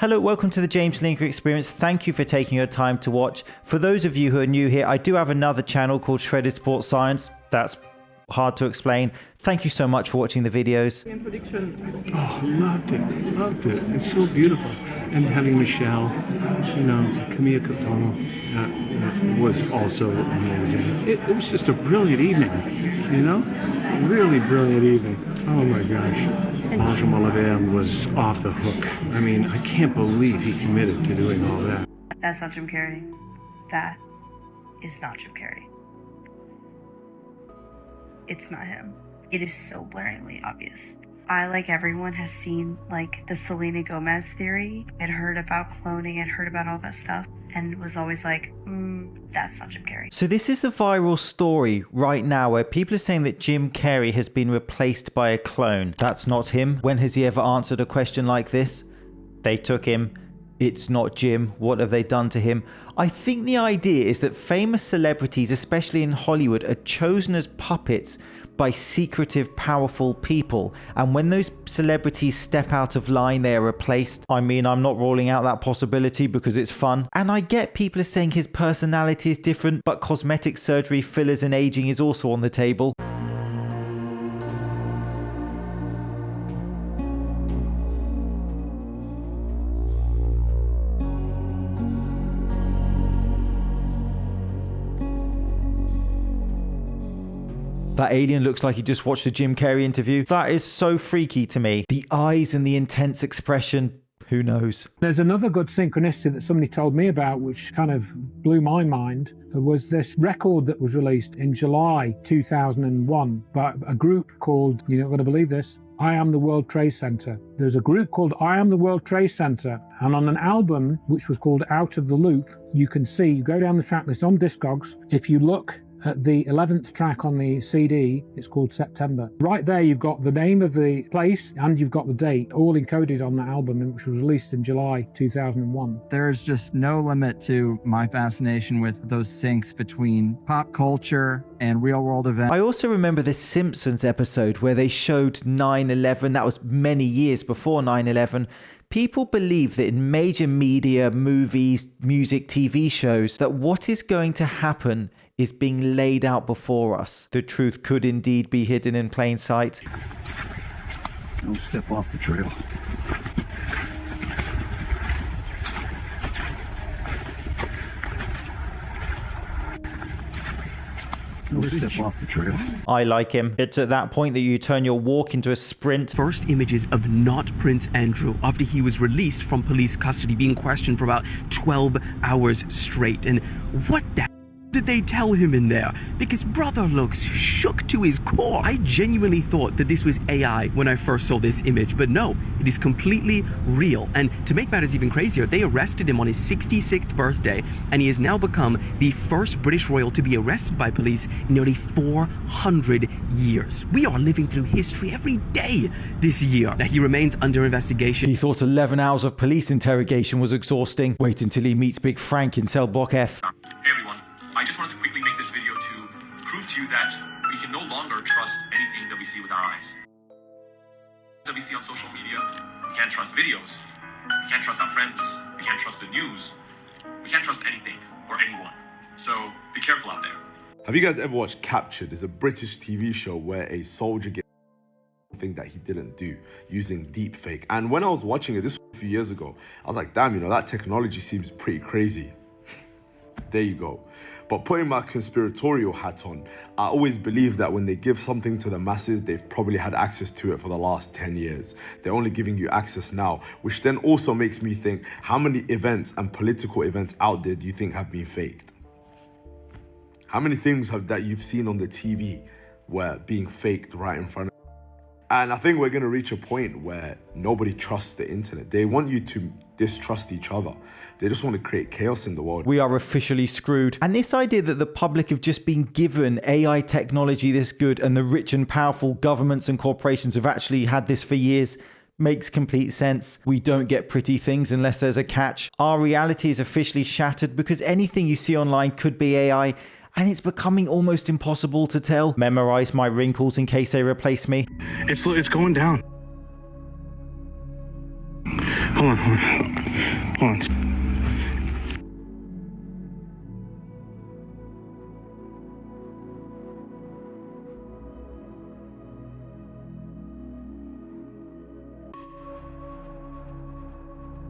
Hello, welcome to the James Linker Experience. Thank you for taking your time to watch. For those of you who are new here, I do have another channel called Shredded Sports Science. That's hard to explain. Thank you so much for watching the videos. Oh, loved it. It's so beautiful. And having Michelle, Camille Coton, that was also amazing. It was just a brilliant evening, really brilliant evening. Oh my gosh. Angel Malaver was off the hook. I mean, I can't believe he committed to doing all that. That's not Jim Carrey. That is not Jim Carrey. It's not him. It is so blaringly obvious. I, like everyone, has seen the Selena Gomez theory. I'd heard about cloning, I'd heard about all that stuff, and was always like, that's not Jim Carrey. So this is the viral story right now where people are saying that Jim Carrey has been replaced by a clone. That's not him. When has he ever answered a question like this? They took him. It's not Jim. What have they done to him? I think the idea is that famous celebrities, especially in Hollywood, are chosen as puppets by secretive, powerful people. And when those celebrities step out of line, they are replaced. I mean, I'm not ruling out that possibility because it's fun. And I get people are saying his personality is different, but cosmetic surgery, fillers, and aging is also on the table. That alien looks like he just watched a Jim Carrey interview. That is so freaky to me. The eyes and the intense expression, who knows? There's another good synchronicity that somebody told me about, which kind of blew my mind, was this record that was released in July 2001 by a group called, you're not going to believe this, I Am the World Trade Center. There's a group called I Am the World Trade Center, and on an album which was called Out of the Loop, you can see, you go down the track list on Discogs, if you look at the 11th track on the CD, it's called September. Right there, you've got the name of the place and you've got the date, all encoded on the album, which was released in July 2001. There's just no limit to my fascination with those syncs between pop culture and real-world events. I also remember the Simpsons episode where they showed 9/11. That was many years before 9/11. People believe that in major media, movies, music, TV shows, that what is going to happen is being laid out before us. The truth could indeed be hidden in plain sight. Don't step off the trail. Don't step off the trail. I like him. It's at that point that you turn your walk into a sprint. First images of not Prince Andrew after he was released from police custody, being questioned for about 12 hours straight. And what the did they tell him in there? Because brother looks shook to his core. I genuinely thought that this was AI when I first saw this image, but no, it is completely real. And to make matters even crazier, they arrested him on his 66th birthday, and he has now become the first British royal to be arrested by police in nearly 400 years. We are living through history every day this year. Now, he remains under investigation. He thought 11 hours of police interrogation was exhausting. Wait until he meets Big Frank in cell block F. Hey everyone, I just wanted to quickly make this video to prove to you that we can no longer trust anything that we see with our eyes. That we see on social media, we can't trust videos, we can't trust our friends, we can't trust the news, we can't trust anything or anyone. So be careful out there. Have you guys ever watched Captured? It's a British TV show where a soldier gets something that he didn't do using deepfake. And when I was watching it, this was a few years ago, I was like, damn, that technology seems pretty crazy. There you go. But putting my conspiratorial hat on, I always believe that when they give something to the masses, they've probably had access to it for the last 10 years. They're only giving you access now, which then also makes me think, how many events and political events out there do you think have been faked? How many things that you've seen on the TV were being faked right in front of you? And I think we're going to reach a point where nobody trusts the internet. They want you to distrust each other. They just want to create chaos in the world. We are officially screwed. And this idea that the public have just been given AI technology this good and the rich and powerful governments and corporations have actually had this for years makes complete sense. We don't get pretty things unless there's a catch. Our reality is officially shattered because anything you see online could be AI. And it's becoming almost impossible to tell. Memorize my wrinkles in case they replace me. It's going down. Hold on.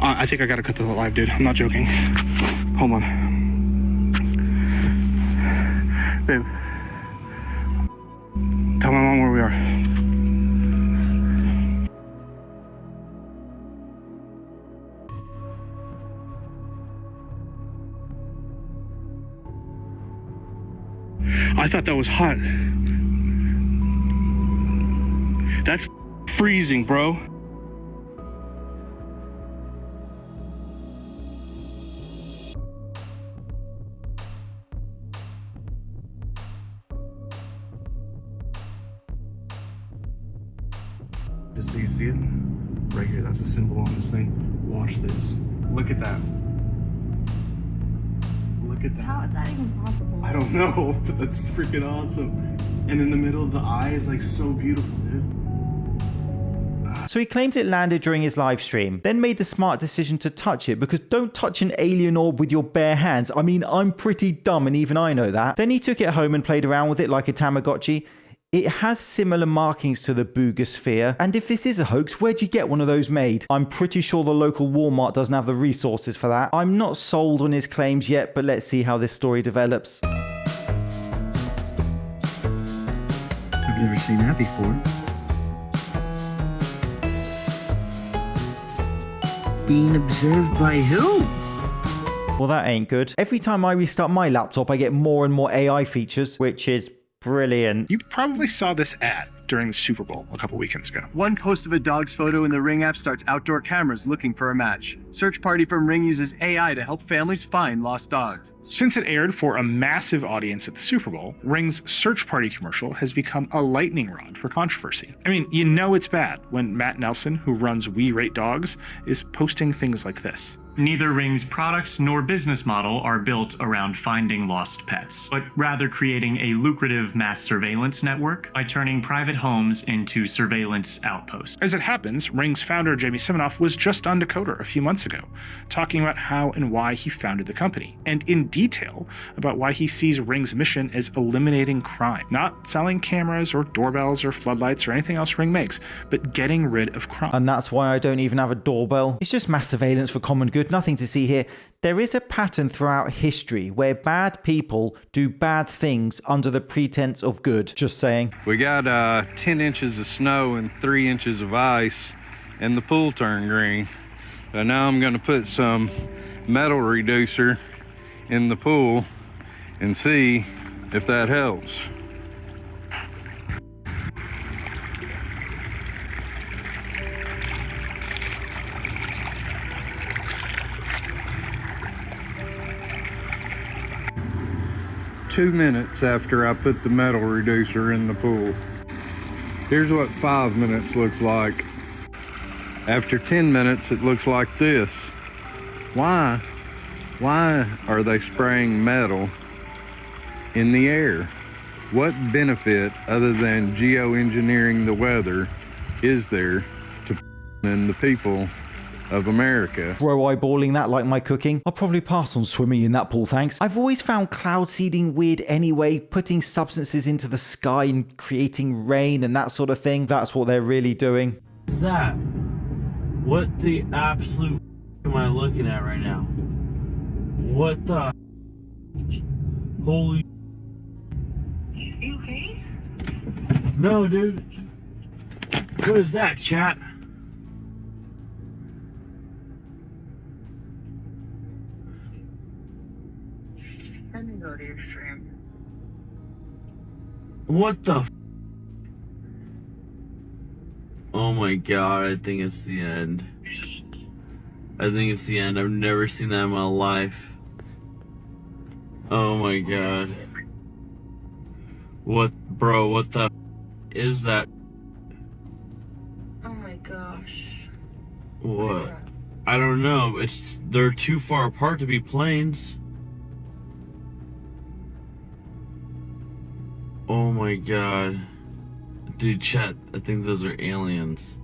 I think I gotta cut the live, dude. I'm not joking. Hold on. Babe. Tell my mom where we are. I thought that was hot. That's freezing, bro. Just so you see it, right here, that's a symbol on this thing. Watch this. Look at that. Look at that. How is that even possible? I don't know, but that's freaking awesome. And in the middle of the eye is like so beautiful, dude. So he claims it landed during his live stream, then made the smart decision to touch it, because don't touch an alien orb with your bare hands. I mean, I'm pretty dumb and even I know that. Then he took it home and played around with it like a Tamagotchi. It has similar markings to the Boogosphere, and if this is a hoax, where'd you get one of those made? I'm pretty sure the local Walmart doesn't have the resources for that. I'm not sold on his claims yet, but let's see how this story develops. I've never seen that before. Being observed by who? Well, that ain't good. Every time I restart my laptop, I get more and more AI features, which is brilliant. You probably saw this ad during the Super Bowl a couple weekends ago. One post of a dog's photo in the Ring app starts outdoor cameras looking for a match. Search Party from Ring uses AI to help families find lost dogs. Since it aired for a massive audience at the Super Bowl, Ring's Search Party commercial has become a lightning rod for controversy. I mean, you know it's bad when Matt Nelson, who runs We Rate Dogs, is posting things like this. Neither Ring's products nor business model are built around finding lost pets, but rather creating a lucrative mass surveillance network by turning private homes into surveillance outposts. As it happens, Ring's founder Jamie Siminoff was just on Decoder a few months ago, talking about how and why he founded the company, and in detail about why he sees Ring's mission as eliminating crime. Not selling cameras or doorbells or floodlights or anything else Ring makes, but getting rid of crime. And that's why I don't even have a doorbell. It's just mass surveillance for common good. Nothing to see here. There is a pattern throughout history where bad people do bad things under the pretense of good. Just saying. We got 10 inches of snow and 3 inches of ice, and the pool turned green. So now I'm going to put some metal reducer in the pool and see if that helps. Two minutes after I put the metal reducer in the pool. Here's what 5 minutes looks like. After 10 minutes, it looks like this. Why are they spraying metal in the air? What benefit other than geoengineering the weather is there to and the people of America? Bro eyeballing that like my cooking. I'll probably pass on swimming in that pool, thanks. I've always found cloud seeding weird anyway, putting substances into the sky and creating rain and that sort of thing. That's what they're really doing. What's that? What the absolute am I looking at right now? What the holy? You okay? No, dude. What is that, chat? Let me go to your stream. What the? Oh my god, I think it's the end. I think it's the end. I've never seen that in my life. Oh my god. What, bro, what the is that? Oh my gosh. What? I don't know. They're too far apart to be planes. Oh my god. Dude, chat, I think those are aliens.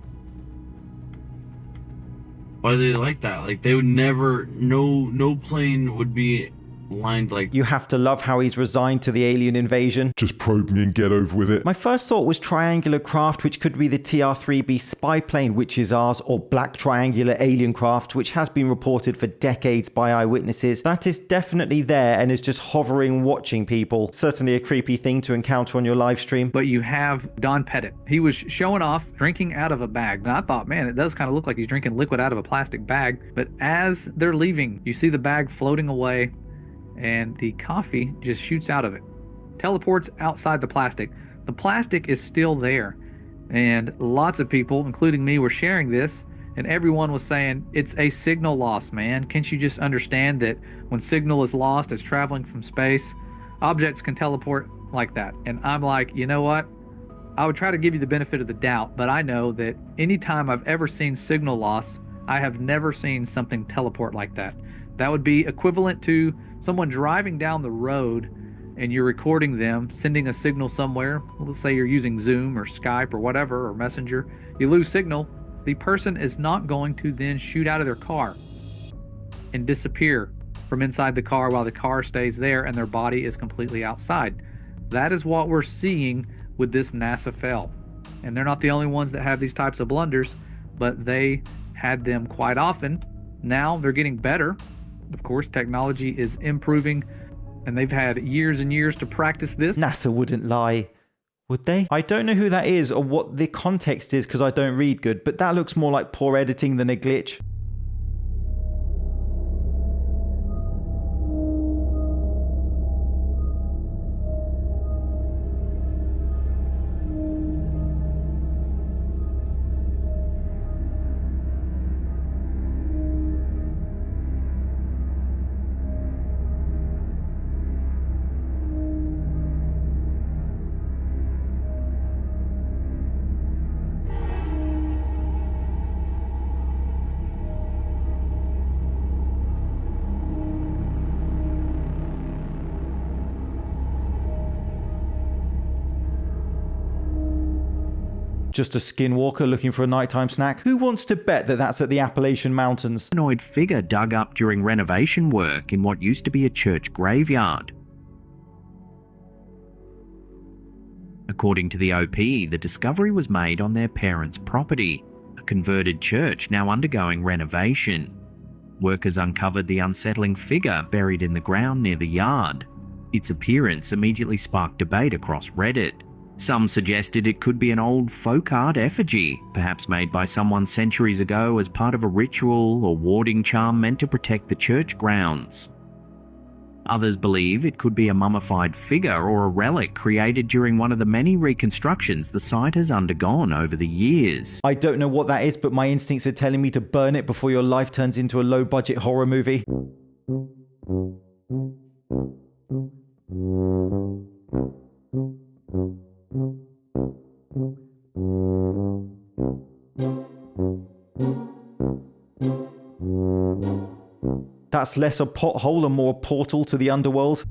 Why are they like that? Like, they would never, no plane would be lined like. You have to love how he's resigned to the alien invasion. Just probe me and get over with it. My first thought was triangular craft, which could be the TR-3B spy plane, which is ours, or black triangular alien craft, which has been reported for decades by eyewitnesses. That is definitely there and is just hovering, watching people. Certainly a creepy thing to encounter on your live stream. But you have Don Pettit. He was showing off drinking out of a bag. And I thought, man, it does kind of look like he's drinking liquid out of a plastic bag. But as they're leaving, you see the bag floating away, and the coffee just shoots out of it, teleports outside the plastic. The plastic is still there, and lots of people, including me, were sharing this, and everyone was saying, it's a signal loss, man. Can't you just understand that when signal is lost, it's traveling from space, objects can teleport like that? And I'm like, you know what? I would try to give you the benefit of the doubt, but I know that anytime I've ever seen signal loss, I have never seen something teleport like that. That would be equivalent to someone driving down the road and you're recording them, sending a signal somewhere. Let's say you're using Zoom or Skype or whatever, or Messenger. You lose signal. The person is not going to then shoot out of their car and disappear from inside the car while the car stays there and their body is completely outside. That is what we're seeing with this NASA FEL. And they're not the only ones that have these types of blunders, but they had them quite often. Now they're getting better. Of course, technology is improving, and they've had years and years to practice this. NASA wouldn't lie, would they? I don't know who that is or what the context is because I don't read good, but that looks more like poor editing than a glitch. Just a skinwalker looking for a nighttime snack? Who wants to bet that that's at the Appalachian Mountains? Humanoid figure dug up during renovation work in what used to be a church graveyard. According to the OP, the discovery was made on their parents' property, a converted church now undergoing renovation. Workers uncovered the unsettling figure buried in the ground near the yard. Its appearance immediately sparked debate across Reddit. Some suggested it could be an old folk art effigy, perhaps made by someone centuries ago as part of a ritual or warding charm meant to protect the church grounds. Others believe it could be a mummified figure or a relic created during one of the many reconstructions the site has undergone over the years. I don't know what that is, but my instincts are telling me to burn it before your life turns into a low-budget horror movie. That's less a pothole and more a portal to the underworld.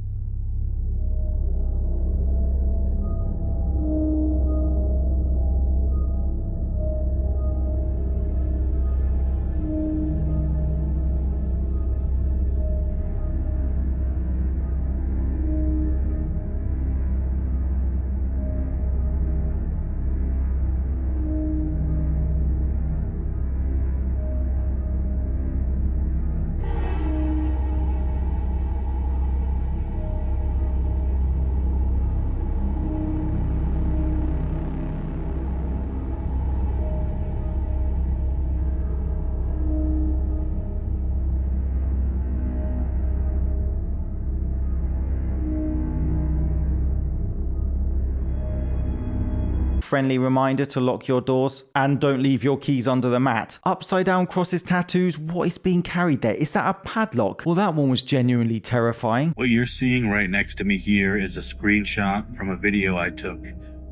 Friendly reminder to lock your doors and don't leave your keys under the mat. Upside down crosses, tattoos. What is being carried there? Is that a padlock? Well, that one was genuinely terrifying. What you're seeing right next to me here is a screenshot from a video I took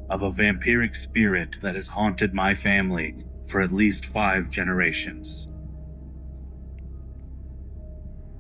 of a vampiric spirit that has haunted my family for at least 5 generations.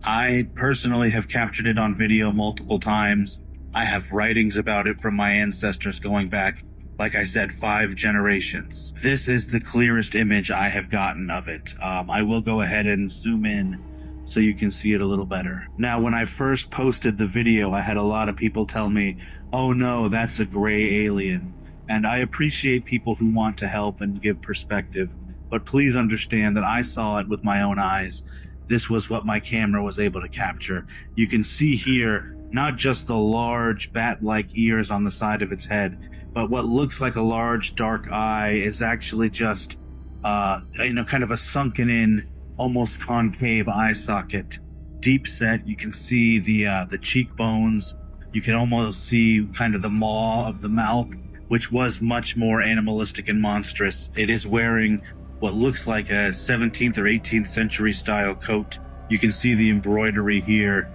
I personally have captured it on video multiple times. I have writings about it from my ancestors going back like I said, 5 generations. This is the clearest image I have gotten of it. I will go ahead and zoom in so you can see it a little better. Now, when I first posted the video, I had a lot of people tell me, oh no, that's a gray alien. And I appreciate people who want to help and give perspective, but please understand that I saw it with my own eyes. This was what my camera was able to capture. You can see here, not just the large bat-like ears on the side of its head, but what looks like a large dark eye is actually just, kind of a sunken in, almost concave eye socket. Deep set, you can see the cheekbones. You can almost see kind of the maw of the mouth, which was much more animalistic and monstrous. It is wearing what looks like a 17th or 18th century style coat. You can see the embroidery here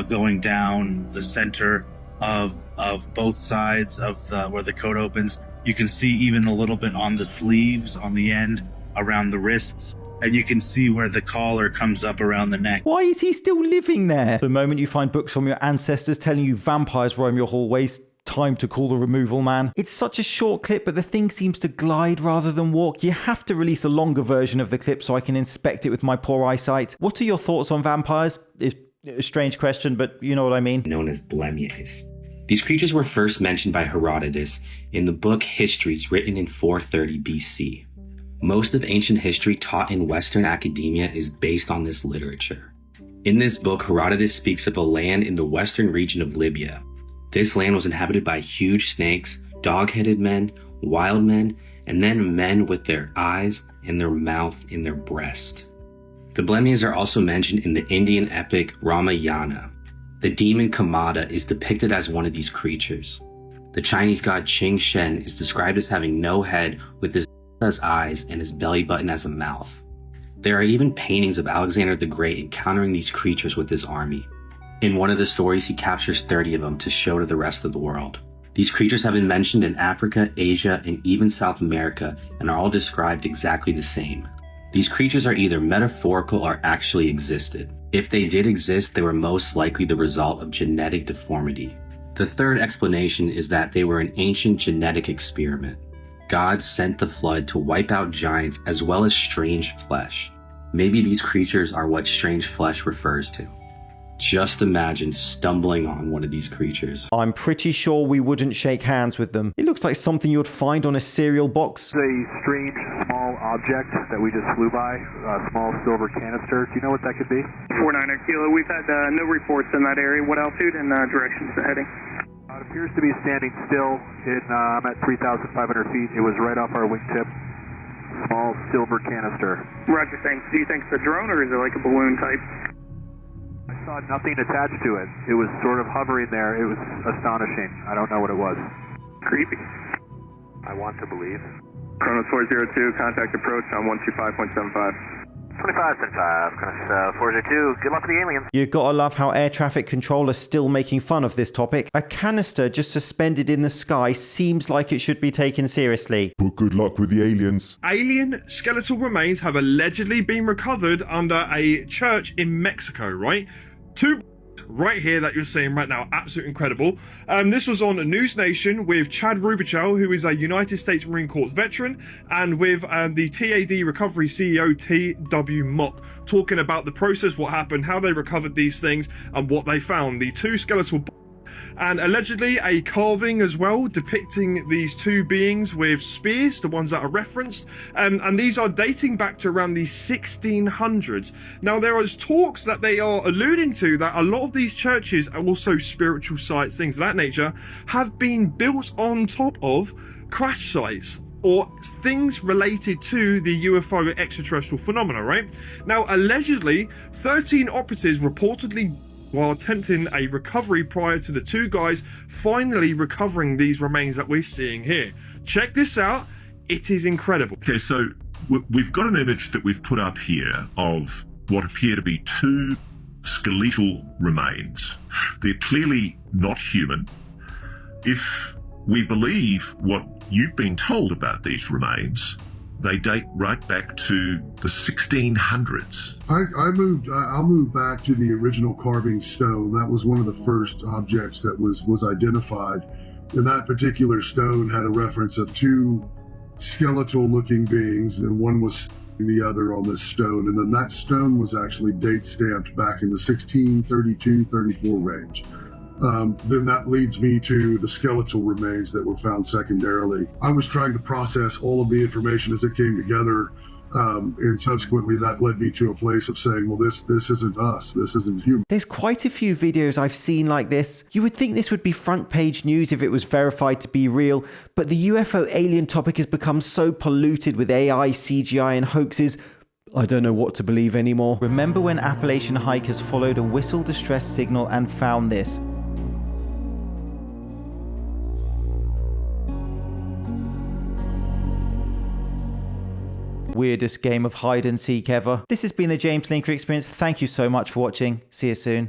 going down the center of both sides of where the coat opens. You can see even a little bit on the sleeves, on the end, around the wrists. And you can see where the collar comes up around the neck. Why is he still living there? The moment you find books from your ancestors telling you vampires roam your hallways, time to call the removal man. It's such a short clip, but the thing seems to glide rather than walk. You have to release a longer version of the clip so I can inspect it with my poor eyesight. What are your thoughts on vampires? Is a strange question, but you know what I mean. Known as Blemmeys. These creatures were first mentioned by Herodotus in the book Histories, written in 430 BC. Most of ancient history taught in Western academia is based on this literature. In this book, Herodotus speaks of a land in the western region of Libya. This land was inhabited by huge snakes, dog-headed men, wild men, and then men with their eyes and their mouth in their breast. The Blemmeys are also mentioned in the Indian epic Ramayana. The demon Kamada is depicted as one of these creatures. The Chinese god Qing Shen is described as having no head with his as eyes and his belly button as a mouth. There are even paintings of Alexander the Great encountering these creatures with his army. In one of the stories, he captures 30 of them to show to the rest of the world. These creatures have been mentioned in Africa, Asia, and even South America, and are all described exactly the same. These creatures are either metaphorical or actually existed. If they did exist, they were most likely the result of genetic deformity. The third explanation is that they were an ancient genetic experiment. God sent the flood to wipe out giants as well as strange flesh. Maybe these creatures are what strange flesh refers to. Just imagine stumbling on one of these creatures. I'm pretty sure we wouldn't shake hands with them. It looks like something you'd find on a cereal box. A strange small object that we just flew by, a small silver canister. Do you know what that could be? 49er Kilo, we've had no reports in that area. What altitude and direction is it heading? It appears to be standing still. I'm at 3,500 feet. It was right off our wingtip. Small silver canister. Roger, thanks. Do you think it's a drone or is it like a balloon type? I saw nothing attached to it. It was sort of hovering there. It was astonishing. I don't know what it was. Creepy. I want to believe. Chronos 402, contact approach on 125.75. 2575, Chronos 402. Good luck with the aliens. You gotta love how air traffic control are still making fun of this topic. A canister just suspended in the sky seems like it should be taken seriously. But good luck with the aliens. Alien skeletal remains have allegedly been recovered under a church in Mexico, right? Two right here that you're seeing right now, absolutely incredible. This was on News Nation with Chad Rubichel, who is a United States Marine Corps veteran, and with the TAD Recovery CEO T.W. Mock, talking about the process, what happened, how they recovered these things, and what they found. The two skeletal and allegedly a carving as well depicting these two beings with spears, the ones that are referenced, and these are dating back to around the 1600s. Now there is talks that they are alluding to that a lot of these churches are also spiritual sites, things of that nature, have been built on top of crash sites or things related to the UFO extraterrestrial phenomena, right? Now allegedly 13 operatives reportedly while attempting a recovery prior to the two guys finally recovering these remains that we're seeing here. Check this out. It is incredible. Okay, so we've got an image that we've put up here of what appear to be two skeletal remains. They're clearly not human. If we believe what you've been told about these remains, they date right back to the 1600s. I'll move back to the original carving stone. That was one of the first objects that was identified And that particular stone had a reference of two skeletal looking beings, and one was the other on this stone. And then that stone was actually date stamped back in the 1632-34 range. Then that leads me to the skeletal remains that were found secondarily. I was trying to process all of the information as it came together, and subsequently that led me to a place of saying, well, this isn't us, this isn't human. There's quite a few videos I've seen like this. You would think this would be front page news if it was verified to be real, but the UFO alien topic has become so polluted with AI, CGI and hoaxes, I don't know what to believe anymore. Remember when Appalachian hikers followed a whistle distress signal and found this? Weirdest game of hide and seek ever. This has been the James Linker Experience. Thank you so much for watching. See you soon.